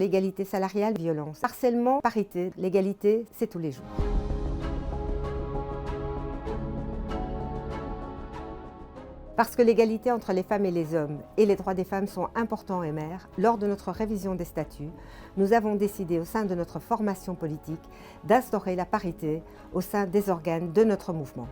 L'égalité salariale, violence. Harcèlement, parité, l'égalité, c'est tous les jours. Parce que l'égalité entre les femmes et les hommes et les droits des femmes sont importants et mères, lors de notre révision des statuts, nous avons décidé au sein de notre formation politique d'instaurer la parité au sein des organes de notre mouvement.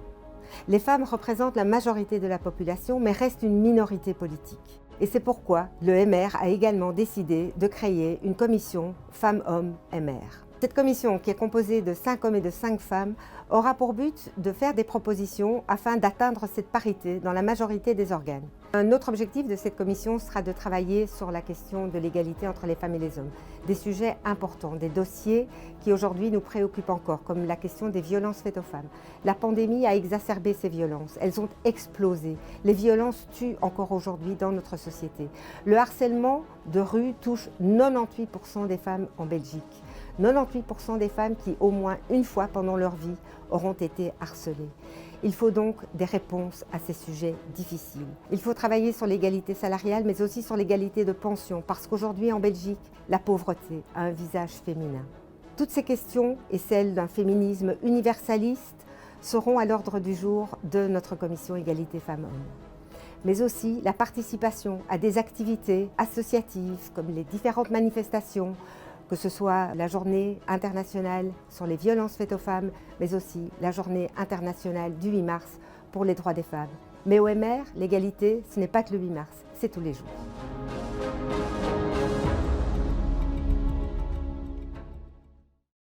Les femmes représentent la majorité de la population mais restent une minorité politique. Et c'est pourquoi le MR a également décidé de créer une commission femmes-hommes MR. Cette commission, qui est composée de 5 hommes et de 5 femmes, aura pour but de faire des propositions afin d'atteindre cette parité dans la majorité des organes. Un autre objectif de cette commission sera de travailler sur la question de l'égalité entre les femmes et les hommes. Des sujets importants, des dossiers qui aujourd'hui nous préoccupent encore, comme la question des violences faites aux femmes. La pandémie a exacerbé ces violences, elles ont explosé. Les violences tuent encore aujourd'hui dans notre société. Le harcèlement de rue touche 98% des femmes en Belgique. 98% des femmes qui, au moins une fois pendant leur vie, auront été harcelées. Il faut donc des réponses à ces sujets difficiles. Il faut travailler sur l'égalité salariale, mais aussi sur l'égalité de pension, parce qu'aujourd'hui, en Belgique, la pauvreté a un visage féminin. Toutes ces questions, et celles d'un féminisme universaliste, seront à l'ordre du jour de notre commission égalité femmes-hommes. Mais aussi la participation à des activités associatives, comme les différentes manifestations, que ce soit la journée internationale sur les violences faites aux femmes, mais aussi la journée internationale du 8 mars pour les droits des femmes. Mais au MR, l'égalité, ce n'est pas que le 8 mars, c'est tous les jours.